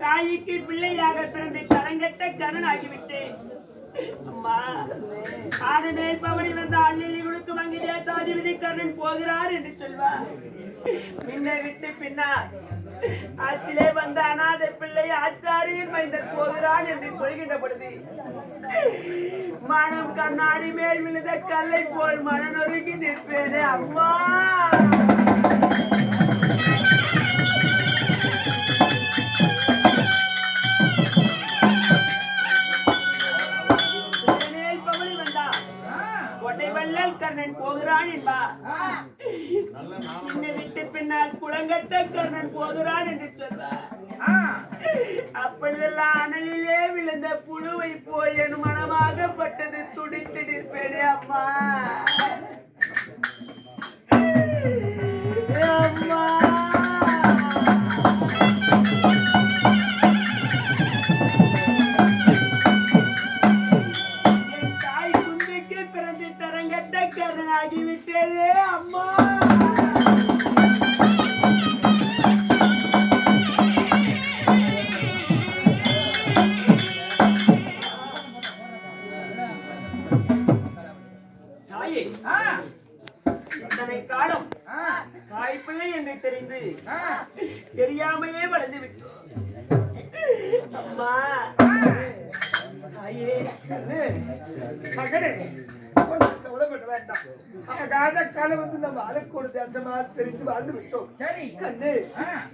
தாய்க்கு பிள்ளையாக பிறந்து கலங்கட்ட கணன் ஆகிவிட்டேன். அம்மா ஆடு மேய்ப்பவனை வந்து அள்ளி கொடுத்து வங்கி தேசாதிபதி கண்ணன் போகிறார் என்று சொல்வார். பின்னை விட்டு பின்னா ஆற்றிலே வந்த அநாத பிள்ளை ஆச்சாரியின் மைந்தர் போகிறான் என்று சொல்கின்ற பொழுது மனம் கண்ணாடி மேல் விழுந்த கல்லை போல் மனநொறுங்கி நிற்பேன். விட்டேனே அம்மா. கர்ணன் போகிறான் என்பா, என்னை விட்டு பின்னால் குளங்கட்ட கர்ணன் போகிறான் என்று சொல்வார். அப்பொழுதெல்லாம் அனலிலே விழுந்த புழுவை போய் என் மனமாகப்பட்டது துடித்து நிற்பேனே அம்மா. அம்மா ஆகிவிட்டேனே அம்மா. தாயே, இத்தனை காலம் தாய்ப்பிள்ளை என்று தெரிந்து தெரியாமையே வளர்ந்து விட்டோம் அம்மா. தாயே, மகனே காலம் வந்து நம்ம அழைக்கு ஒரு தேசமா பிரிந்து வாழ்ந்து விட்டோம். சரி கண்ணு,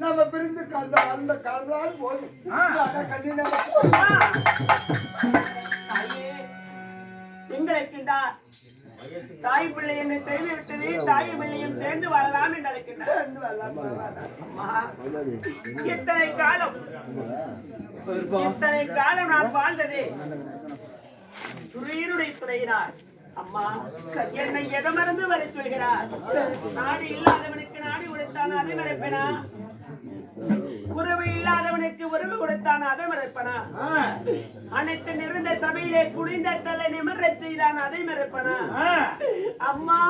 நம்ம பிரிந்து அந்த காலம் போதும் கண்ணு. எங்களுக்குண்டா தாய் பிள்ளை என்னை தெரிந்து விட்டது, தாய் பிள்ளையும் சேர்ந்து வாழலாம் என்று அழைக்கின்றார். இத்தனை காலம் நான் வாழ்ந்தது துறையினுடைய துறையினார். அம்மா, என்னை எதமறந்து வர சொல்கிறார். நாடு இல்லாதவனுக்கு நாடு கொடுத்தான் அதை மறைப்பனா, உறவு இல்லாதவனுக்கு உறவு கொடுத்தான் அதை மறைப்பனா, அனைத்து நிறைந்த சபையிலே குடிந்த தலை நிமிர செய்தான் அதை மறைப்பனா. அம்மா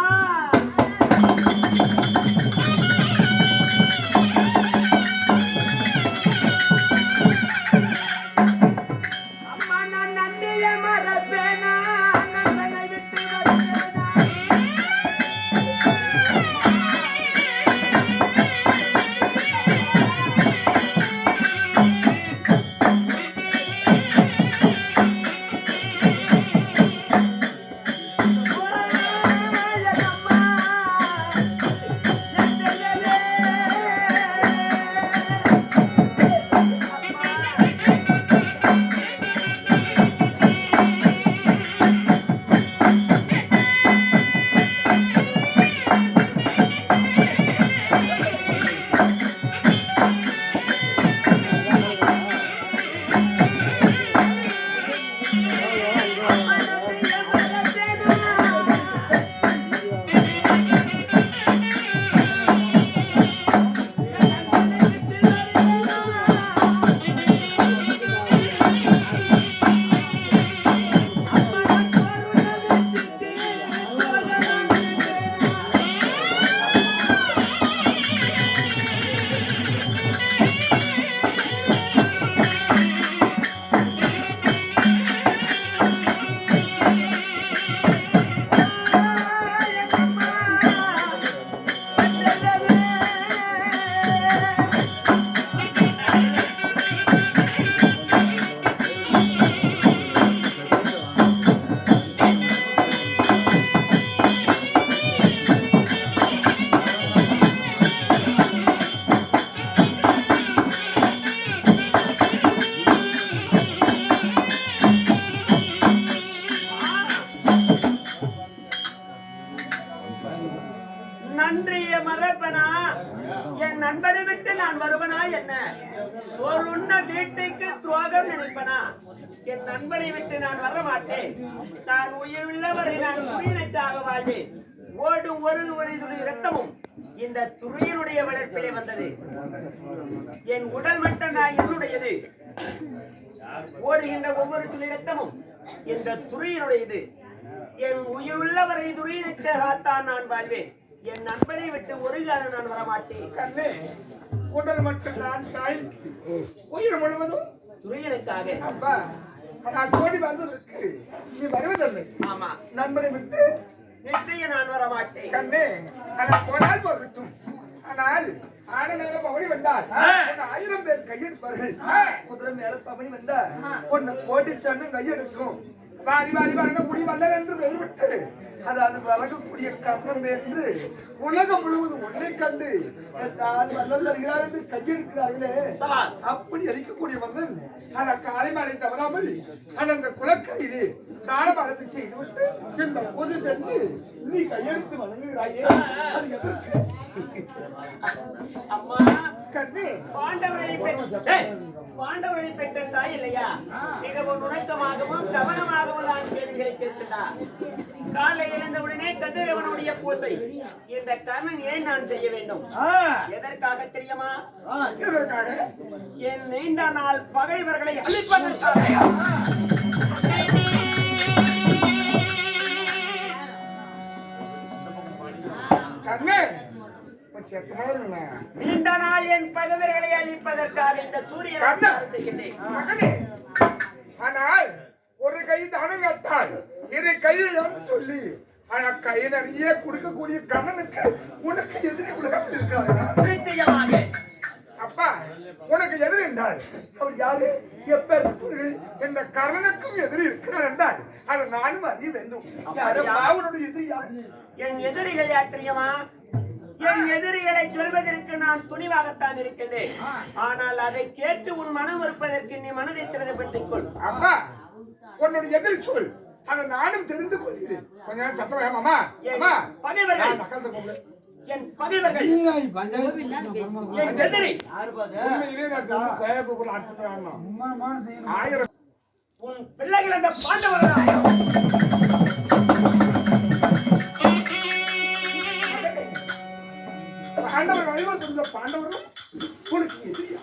நன்றிய மறப்பனா, என் நண்பனை விட்டு நான் வருவனா என்ன? சோறுண்ண வீட்டுக்கு துரோகம் நினைப்பனா? என் நண்பனை விட்டு நான் வர மாட்டேன். நான் உயிருள்ளவரை நான் துணியனைத்தாக வாழ்வேன். ஓடும் ஒரு துளி இரத்தமும் இந்த துறையினுடைய வளர்ப்பிலே வந்தது. என் உடல் மட்டும் நான் என்னுடையது. ஓடுகின்ற ஒவ்வொரு துளி இரத்தமும் இந்த துறையினுடையது. என் உயிருள்ளவரை துணியனைத்தான் நான் வாழ்வேன். என் நண்பனை விட்டு ஒரு காலம் நான் வரமாட்டேன். கண்ணே, உடல் மட்டும் நான் தாய், உயிர் முழுவதும் துறையனுக்காக. அப்பா, நான் கோடி வந்ததற்கு நீ வருவதில்லை. ஆமா, நண்பனை விட்டு நிச்சயம் நான் வரமாட்டேன். கண்ணே, ஆனால் போனால் போகட்டும். ஆனால் ஆனதாக பவனி வந்தால் 1000 பேர் கையெடுப்பார்கள். குதிரை மேல பவனி வந்தால் உன்னை கோடி சன்னம் கையெடுக்கும். வாரி வாரி வாங்க முடி வல்லர் என்று பெயர்விட்டு அதாவது வழங்கக்கூடிய கர்ணம் என்று உலகம் முழுவதும் ஒன்றை கண்டு தான் வல்லல் வருகிறார் என்று கையெடுக்கிறார்களே, அப்படி அளிக்கக்கூடிய மன்னன் அந்த காலை மாலை தவறாமல் அந்த குலக்கரையிலே தானபாரத்தை செய்துவிட்டு இந்த பூஜை சென்று நீ கையெடுத்து வழங்குகிறாயே, அது எதற்கு? அம்மா கண்ணே, பாண்டவர்களை பெற்ற தாய் இல்லையா? மிகவும் நுணுக்கமாகவும் கவனமாகவும் நான் கேள்விகளை கேட்கின்றார். காலை எழுந்தவுடனே கதிரவனுடைய பூசை இந்த கர்ணன் ஏன் நான் செய்ய வேண்டும்? எதற்காக தெரியுமா? என் நீண்ட நாள் பகைவர்களை அழிப்பதற்காக. நீண்ட நாள் என் பகைவர்களை அழிப்பதற்காக இந்த சூரியன் செய்கின்றேன். ஆனால் ஒரு கை தானம் நட்டால் இரு கையில் சொல்லி கை நிறைய கொடுக்கக்கூடிய கண்ணனுக்கு உனக்கு எதிரி இருக்காங்க. அப்பா உனக்கு எதிரி என்றால் அவர் யாரு? எப்ப இந்த கர்ணனுக்கும் எதிரி இருக்கிறார் என்றால் அதை நானும் அறிய வேண்டும். அவனுடைய எதிரி யார்? என் எதிரிகள் யார் தெரியுமா? என் எதிரிகளை சொல்வதற்கு நான் துணிவாகத்தான் இருக்கின்றேன். ஆனால் அதை கேட்டு உன் மனம் இருப்பதற்கு நீ மனதை திறந்துபடுத்திக் கொள். அம்மா உன்னுடைய எதிரி சொல், அதை நானும் தெரிந்து கொள்கிறேன். கொஞ்ச நேரம் சத்தம் வேண்டாமா? பகைவர்கள் என் பகைவர்கள் என் எதிரி உன் பிள்ளைகள் அந்த பாண்டவர்கள். பாண்டவரும் உனக்கு எதிரியா?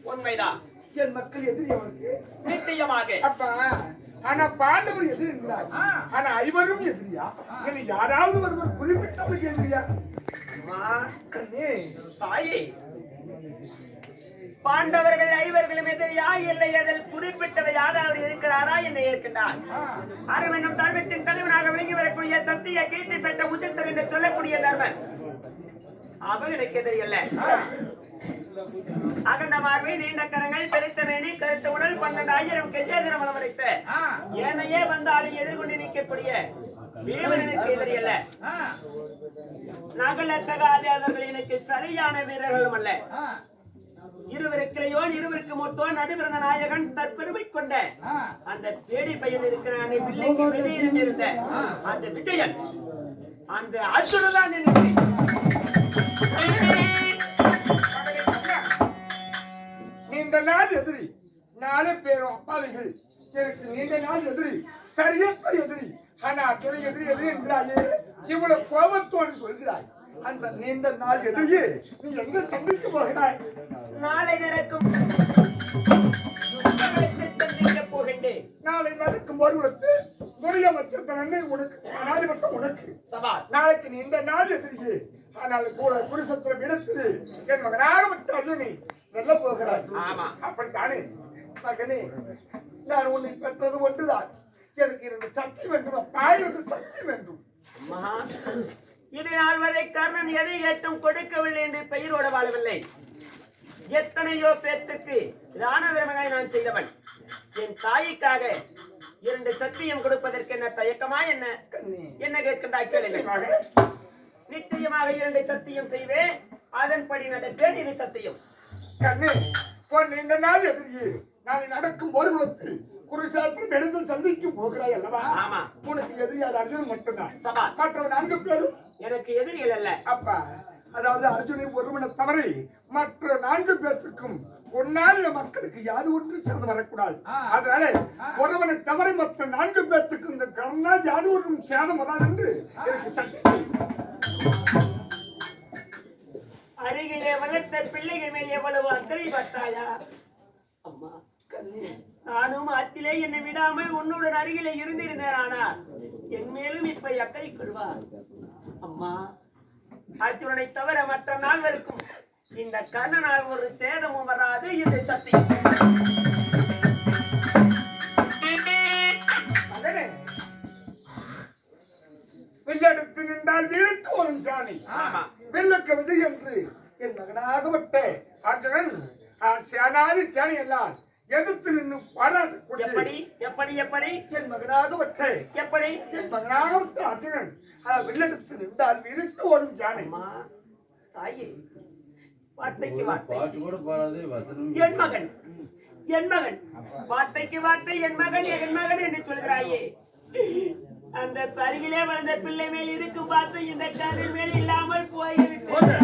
உண்மைதான். என் மக்கள் எதிரி அவனுக்கு நிச்சயமாக. அப்பா ஆனா பாண்டவர் எதிரி என்றார், ஆனா ஐவரும் எதிரியா? யாராவது ஒருவர் குறிப்பிட்டவனுக்கு எதிரியா? தாயே, பாண்டவர்கள் ஐவர்களும் எதிரியா இல்லை அதில் குறிப்பிட்டவர் யாராவது இருக்கிறாரா என்று ஏற்கின்றார். அறம் என்னும் தர்மத்தின் தலைவனாக விளங்கி வரக்கூடிய சத்திய கீர்த்தி பெற்ற உதித்தர் என்று சொல்லக்கூடிய தர்மன் அவர்களுக்கு எதிரியல்ல. அகண்ட மார்பை, நீண்ட கரங்கள், பெருத்த மேனி, கருத்த உடல், 12,000 கஜேந்திர மலம் அடைத்த ஏனையே வந்தாலும் எதிர்கொண்டு நிற்கக்கூடிய வீரனுக்கு எதிரியல்ல. நகல சகாதேவர்கள் எனக்கு சரியான வீரர்களும் அல்ல. இருவருக்கிளையோன் இருவருக்கு மூத்தோன் நடுபிறந்த நாயகன் தற்பெருமை கொண்ட அந்த பேடி பையன் இருக்கிறான். பிள்ளைக்கு வெளியிருந்த அந்த விஜயன், அந்த அசுரதான் எனக்கு. நீண்ட நாள் எதிரி, 4 பேரும் அப்பாவிகள் எனக்கு நீண்ட நாள் எதிரி, சரியற்ற எதிரி. ஆனா துணை எதிரி எதிரி என்கிறாயே, இவ்வளவு கோபத்தோடு சொல்கிறாய். அந்த நீண்ட நாள் எதிரியே நீ எங்க சந்திக்க போகிறாய்? நாளை நடக்கும் நாளை நடக்கும் ஒருவருக்கு துரியமற்ற உனக்கு நாடுபட்ட உனக்கு சபா. நாளைக்கு நீ இந்த நாள் எதிரியே, ஆனால் கூட குருசத்திரம் இடத்தில் என் மகனாக விட்டு அர்ஜுனி வெல்ல போகிறாய். அப்படித்தானே மகனே? நான் உன்னை பெற்றது ஒன்றுதான். எனக்கு 2 சக்தி வேண்டும், தாய் 2 சக்தி வேண்டும். இது நாள் வரை கர்ணன் எதை ஏற்றும் கொடுக்கவில்லை என்று பெயரோட வாழவில்லை. எத்தனையோ பேர்த்துக்கு தான தர்மங்களை நான் செய்தவன். என் தாய்க்காக 2 சத்தியம் கொடுப்பதற்கு என்ன தயக்கமா? என்ன கேட்கின்றாய் கேளுங்கள். நிச்சயமாக 2 சத்தியம் செய்வேன். அதன்படி நடப்பேன். இது சத்தியம். கண்ணே, இந்த நாள் எதிரியே நாளை நடக்கும் ஒரு குலத்தில் குருசாத்திரம் எடுத்து சந்திக்கும் போகிறாய் அல்லவா? ஆமா. உனக்கு எதிரியாத அர்ஜுன் மட்டும்தான். சபா. மற்ற 4 பேரும் எனக்கு எதிரிகள் அல்ல. அப்பா அதாவது அர்ஜுனை ஒருவனை தவறி மற்ற 4 பேருக்கும் உன்னால மக்களுக்கு யாது ஒன்று சேர்ந்து வரக்கூடாது. அதனால ஒருவனை தவறி மற்ற 4 பேருக்கு இந்த கர்ணால் யாது ஒன்றும் சேதம் வராது என்று எனக்கு சக்தி. அருகிலே வளர்த்த பிள்ளைகள் மேல் எவ்வளவு அக்கறை பார்த்தாயா அம்மா? நானும் அத்திலே என்னை விடாமல் உன்னுடன் அருகிலே இருந்திருந்தேன். ஆனால் என் மேலும் இப்ப அக்கறை கொள்வார் அம்மா. அர்ஜுனனை தவிர மற்ற நால்வருக்கும் இந்த கர்ணனால் ஒரு சேதமும் வராது. இது சத்தியம். வில்லெடுத்து நின்றால் வீரட்டு ஒரு சாணி, வில்லுக்கு விஜய் என்று என் மகனாகப்பட்ட அர்ஜுனன் சேனாதி சேனை எல்லாம் எதிர்த்து நின்று பாராட்டு எப்படி எப்படி எப்படி என் மகனாக வட்ட எப்படி என் மகனாக வட்ட அர்ஜுனன் வெள்ளெடுத்து நின்றால் விரித்து ஓடும் ஜானை அம்மா தாயே வார்த்தைக்கு வார்த்தை பாட்டு கூட பாடாது வசனம் என் மகன் வார்த்தைக்கு வார்த்தை என் மகன் என்று சொல்கிறாயே அந்த அருகிலே வளர்ந்த பிள்ளை மேல் இருக்கும் பார்த்து இந்த காலில் மேல் இல்லாமல் போய்விட்டு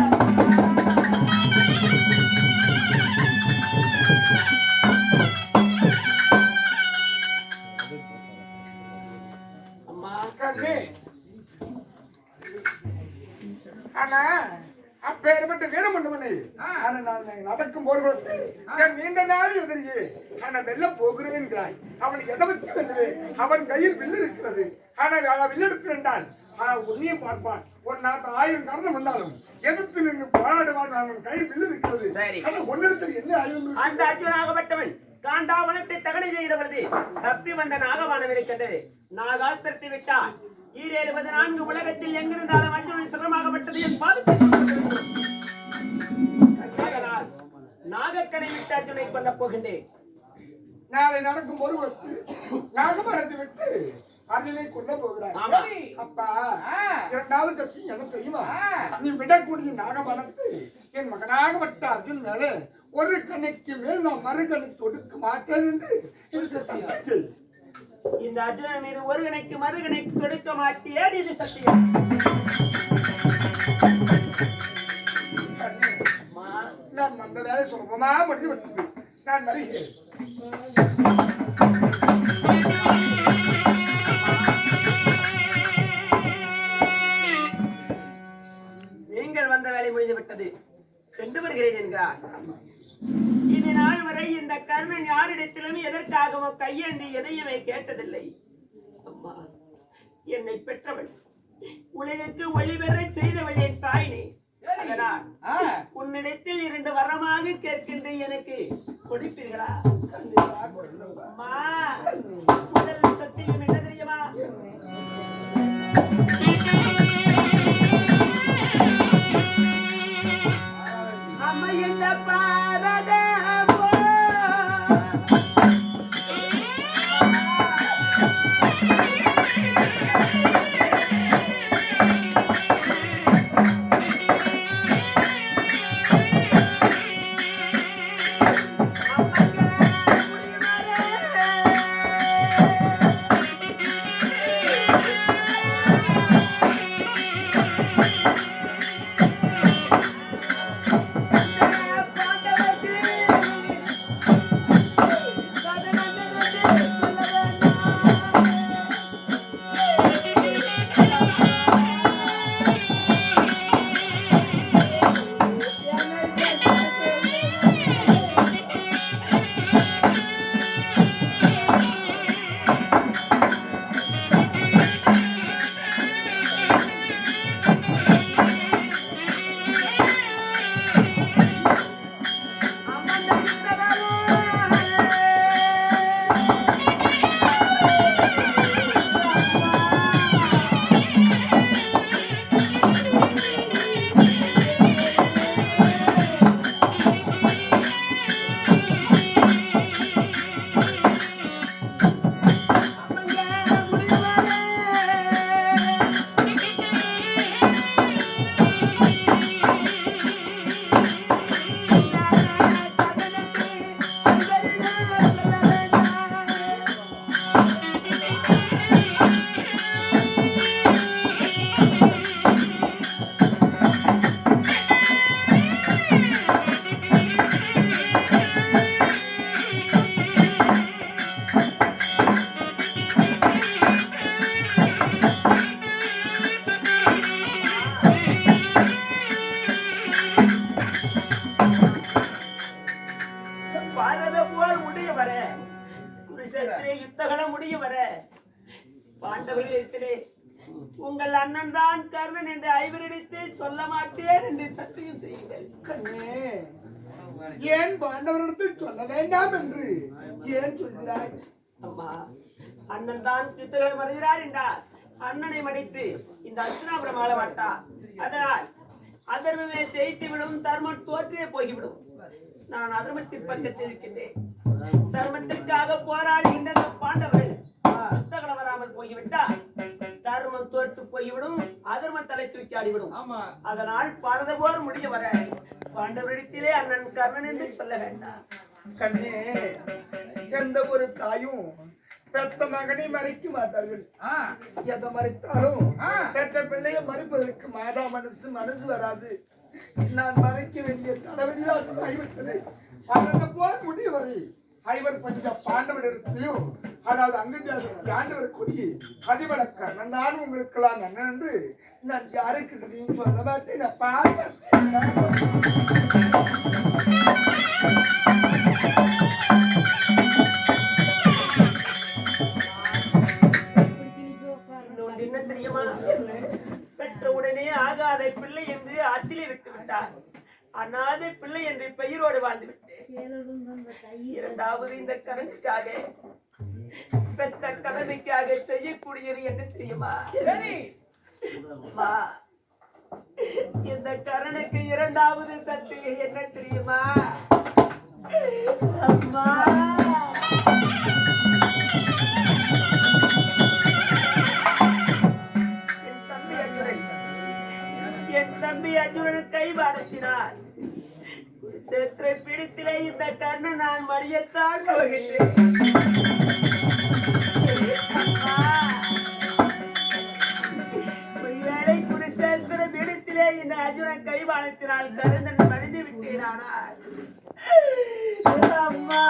அம்மா கண்ணே ஆனா அப்பேற்பட்ட வீரமண்டவனை நான் நடக்கும் போது என் நீண்ட நாள் எதிரியே ஆனா வெல்ல போகிறேன் என்கிறாய் அவன் எதை வச்சு வெல்லுவேன் அவன் கையில் வில்லு இருக்கிறது ஆனால் வில்லெடுத்து நின்றால் உன்னையும் பார்ப்பான் ஒரு நாட்டு 1000 காரணம் வந்தாலும் எதிர்த்து நின்று போராடுவான் அவன் கையில் வில்லு இருக்கிறது ஆனா ஒன்னிடத்தில் என்ன ஆயுதம் அந்த அர்ஜுனாகப்பட்டவன் காண்டாவனத்தை தகனை செய்கிறவரது தப்பி வந்த நாகவானம் இருக்கின்றது நாகாஸ்திரத்தை விட்டால் 14 உலகத்தில் எங்கிருந்தாலும் அர்ஜுனன் சிரமமாகப்பட்டது என் பாதத்தில் நாகக்கடை விட்டு அர்ஜுனை கொல்ல போகின்றேன் நாளை நடக்கும் ஒரு நாகமரத்தை விட்டு அர்ஜுனை கொல்ல போகிறார் அப்பா இரண்டாவது சக்தி எனக்கு தெரியுமா நீ விடக்கூடிய நாகமரத்தை என் மகனாக வட்ட அர்ஜுன் மேலே ஒரு கணைக்கு மேல் நான் மறுகணை தொடுக்க மாட்டேன் என்று எனக்கு சத்தியம் செய். இந்த அர்ஜுனன் மீது ஒரு கணைக்கு மறுகணைக்கு தொடுக்க மாட்டேன் இது சத்தியம். நான் அந்த வேலை சுலபமா முடிஞ்சு விட்டது நான் வருகிறேன். நீங்கள் வந்த வேலை முடிந்து விட்டது சென்று வருகிறேன் என்கிறார். இது நாள் வரை இந்த கர்ணன் யாரிடத்திலும் எதற்காகவோ கையேந்தி எதையுமே கேட்டதில்லை. அம்மா, என்னை பெற்றவள், உலகுக்கு ஒளிபெற செய்தவள் என் தாயினே. அதனால் உன்னிடத்தில் 2 வரமாக கேட்கின்ற எனக்கு கொடுப்பீர்களா? அம்மா, உடல் சத்தியம் என்ன தெரியுமா? அம்மா என்ன பாரத பாண்டவர்களிடத்திலே உங்கள் அண்ணன் தான் கர்ணன் என்று ஐவரிடத்தில் சொல்ல மாட்டேன் என்று சத்தியம் செய்யுங்கள். ஏன் பாண்டவரிடத்தில் சொல்ல வேண்டாம் என்று ஏன் சொல்கிறாய்? அம்மா, அண்ணன் தான் யுத்தகம் வருகிறார் என்றால் அண்ணனை மடித்து இந்த அர்ஜுனாபுரம் ஆள மாட்டார். அதனால் அதர்மமே ஜெயித்து விடும், தர்மம் தோற்றே போய்விடும். நான் அதர்மத்தின் பக்கத்தில் இருக்கின்றேன். தர்மத்திற்காக போராடுகின்ற அந்த பாண்டவர்கள் யுத்தகலம் வராமல் போய்விட்டால் தர்மம் தோற்று போய்விடும், அதர்மம் தலை தூக்கி ஆடிவிடும். அதனால் பரத போர் முடிய வர பாண்டவரிடத்திலே அண்ணன் கர்ணன் என்று சொல்ல வேண்டாம். கண்ணே, எந்த ஒரு தாயும் பெத்த மகனை மறைக்க மாட்டார்கள். எதை மறைத்தாலும் பெத்த பிள்ளையை மறைப்பதற்கு மாதா மனசு வராது. நான் மறைக்க வேண்டிய தலைவதிவாசம் ஆகிவிட்டது. அதற்கு போல முடியவரை ஐவர் பஞ்ச பாண்டவரிடத்திலையும், அதாவது அங்கத்தியாசத்தை ஆண்டவர் கூறி அதிபலக்க நான் உங்களுக்கெல்லாம் என்ன என்று நான் யாருக்கு நீங்க சொல்ல மாட்டேன். நான் பார்த்தேன். என்ன தெரியுமா? பெற்ற உடனே ஆகாத பிள்ளை என்று ஆற்றிலே விட்டு விட்டார். அனாதை பிள்ளை என்று பெயரோடு வாழ்ந்து விட்டேன். இரண்டாவது இந்த கடனுக்காக, பெற்ற கடமைக்காக செய்யக்கூடியது என்ன தெரியுமா? இந்த கரனுக்கு இரண்டாவது சத்து என்ன தெரியுமா? அம்மா, என் தம்பி அர்ஜுனன் கை பாடத்தினார். சற்று பிடித்திலே இந்த கண்ணு நான் மறியத்தான் போகின்றேன். ஒருவேளை குருசேத்திர பிடித்திலே இந்த அர்ஜுனன் கை பாடத்தினால் கருந்தன் மறைந்து விட்டேனானார். அம்மா,